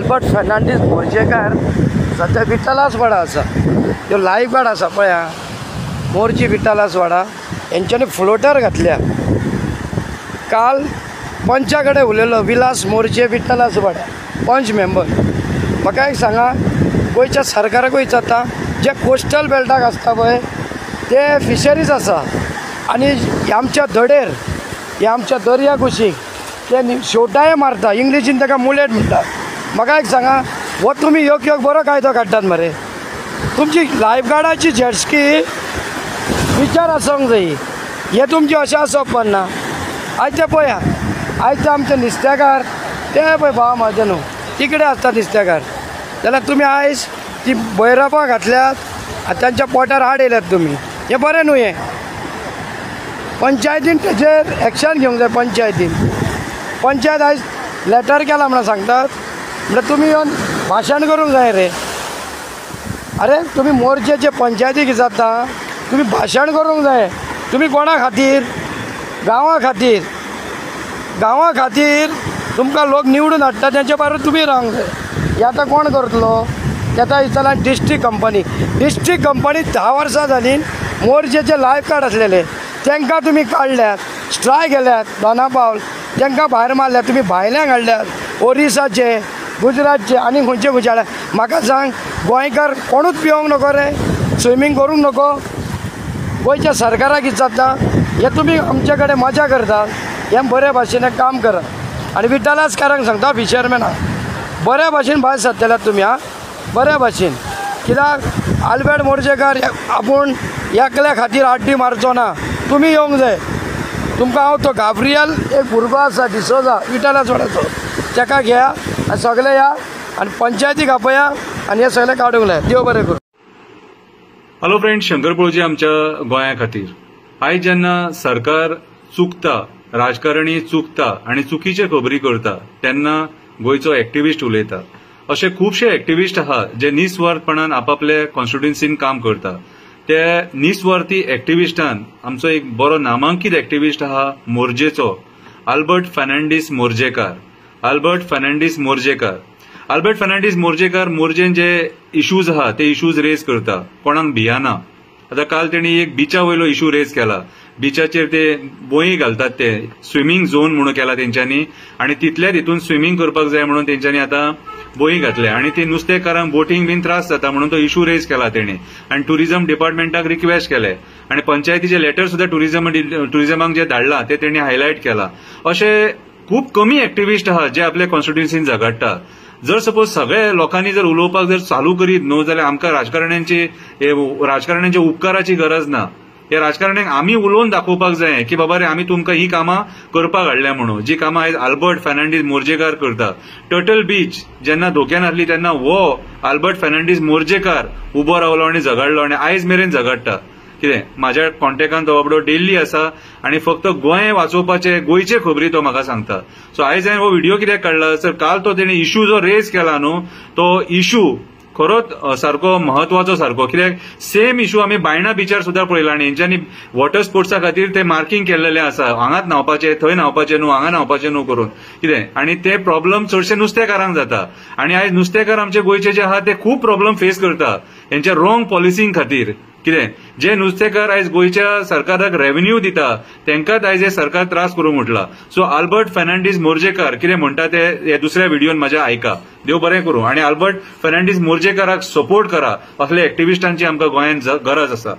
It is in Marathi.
आल्बर्ट फर्नांडीस मोर्जेकार सध्या विठ्ठलासवाडा आसा, जो लायफ गार्ड आसा पळय मोर्जी विठ्ठलासवाडा यांच्यानी फ्लोटर घातल्या। काल पंचा कडेन उलयलो विलास मोर्जे विठ्ठलासवाडा पंच मेंबर। म्हाका एक सांगा, गोंयच्या सरकाराक विचारता जे कोस्टल बेल्टाक आसता पळय ते फिशरीज आसा आनी आमच्या धडेर हे आमच्या दर्या कुशीक ते शेवटाये मारता, इंग्लिशीन ताका मुलेट म्हणटा। म्हाका एक सांगा, हो तुमी योग बरो कायदो काडटात मरे? तुमची लायफ गार्डाची जेटस्की विचार आसूंक जाय, हे तुमचे अशें आसप पडना। आयज ते पळया, आयज ते आमचे नुस्तेकार ते पळय भाव म्हाजे न्हू तिकडे आसता नुस्तेकार, जाल्यार तुमी आयज ती भैरपां घातल्यात आनी तांच्या पोटार हाड येयल्यात तुमी, हें बरें न्हू। हें पंचायतीन तेजेर एक्शन घेवंक जाय। पंचायत आयज लेटर केला म्हणून सांगतात, म्हणल्यार तुमी येवन भाशण करूंक जाय रे। अरे तुम्ही मोर्चेचे पंचायतीक विचारता, तुम्ही भाशण करूंक जाय। तुम्ही कोणा खातीर? गांवा खातीर तुमकां लोक निवडून हाडटा तेंच्या भायर तुमी रावंक जाय। हे आतां कोण करतलो? तेका विचारल्यार डिस्ट्रिक्ट कंपनी 10 वर्सां जालीं मोर्चेचे लायफ गार्ड आसलेले तांकां तुमी काडल्यात, स्ट्रायक केल्यात दोनापावल, तांकां भायर मारल्यात, तुमी भायल्यांक हाडल्यात ओरिसाचे, गुजरातचे आनी खंयचे हाडल्यात। म्हाका सांग, गोंयकार कोणूच पिवंक नको रे? स्विमींग करूंक नको? गोंयच्या सरकाराक विचारता, हे तुमी आमचे कडेन मजा करतात, हें बरे भाशेन काम करात। आनी विठ्ठलासकारांक सांगता फिशरमॅनाक बऱ्या भाशेन भायर सरतल्यात तुमी, बऱ्या भाशेन। कित्याक आल्बर्ट मोर्जेकार आपूण एकल्या खातीर आड्डी मारचो ना, तुमी येवंक जाय। तुमकां हांव तो गाब्रियल एक भुरगो आसा डिसोजा विठ्ठलासवाड्याचो, ताका घेया आनी सगळे या आनी पंचायतीक आपया आनी हे सगळे काडूंक लाय। देव बरें करूं। हॅलो फ्रेंड्स, शंकर पळोवची आमच्या गोंया खातीर आयज जेन्ना सरकार चुकता, राजकारणी चुकता आनी चुकीचे खबरी करता तेन्ना गोंयचो एक्टिविस्ट उलयता। असे खुबशे एक्टिविस्ट आहा जे निस्वार्थपणान आपापल्या कॉन्स्टिट्युएन्सीन काम करता। ते निस्वार्थी एक्टिविस्टान आमचो एक बरो नामांकीत एक्टिविस्ट आहा मोर्जेचो आल्बर्ट फर्नांडीस मोर्जेकार। आल्बर्ट फर्नांडीस मोर्जेकार मोर्जेन जे इश्यूज आहा ते इश्यूज रेज करता, कोणाक भियाना। आतां काल तेणी एक बिचा वयलो इश्यू रेज केला, बिचाचेर ते बोई घालतात ते स्विमींग झोन म्हणून केला तेंच्यांनी आनी तितल्याच हितून स्विमींग करपाक जाय म्हणून तेंच्यांनी आतां बोई घातल्या आनी ते नुस्तेकारांक बोटींग बीन त्रास जाता म्हणून तो इश्यू रेज केला तेणी आनी टुरिझम डिपार्टमेंटाक रिक्वेस्ट केले आनी पंचायतीचे लेटर सुद्धा टुरिझमाक जे धाडला ते तेणी हायलायट केला। अशे खूब कमी एक्टिविस्ट आहा जे आपल्या कॉन्स्टिट्युएन्सीन झगडटा। जर सपोज सगळे लोकांनी जर उलोवपाक जर चालू करीत न्हू जाल्यार आमकां राजकारण्यांच्या उपकाराची गरज ना। हे राजकारण्यांक आमी उलोवन दाखोवपाक जाय की बाबा रे आमी तुमकां ही कामां करपाक हाडल्या म्हणून, जी कामां आयज आल्बर्ट फर्नांडीस मोर्जेकार करता। टर्टल बीच जेन्ना धोक्यान आसली तेन्ना हो आल्बर्ट फर्नांडीस मोर्जेकार उबो रावलो आनी झगडलो आनी आयज मेरेन झगडटा। कितें म्हाज्या कॉन्टेक्टान तो बाबडो डेली आसा आनी फक्त गोंय वाचोवपाचे गोंयचे खबरी तो म्हाका सांगता। सो आयज हांवें हो व्हिडिओ कित्याक काडला सर, काल तो तेणी इश्यू जो रेज केला न्हू तो इश्यू खरोच सारको महत्वाचो सारको, कित्याक सेम इश्यू आमी बायणा बिचार सुद्धा पळयला आनी हेंच्यांनी वॉटर स्पोर्ट्सा खातीर ते मार्किंग केल्लेले आसा, हांगाच न्हांवपाचे थंय न्हांवपाचे न्हू, हांगा न्हांवपाचे न्हू करून कितें। आनी ते प्रॉब्लम चडशे नुस्तेकारांक जाता आनी आयज नुस्तेकार आमचे गोंयचे जे आहा ते खूब प्रॉब्लम फेस करता हेंच्या रॉंग पॉलिसींग खातीर। कितें जे नुस्तेकार आयज गोंयच्या सरकाराक रेव्हेन्यू दिता तेंकांच आयज हे सरकार त्रास करूंक म्हटला। सो आल्बर्ट फर्नांडीस मोर्जेकार कितें म्हणटा ते हे दुसऱ्या व्हिडिओन म्हाज्या आयका। देव बरें करूं आनी आल्बर्ट फर्नांडीस मोर्जेकाराक सपोर्ट करा। असले एक्टिविस्टांची आमकां गोंयांत गरज आसा।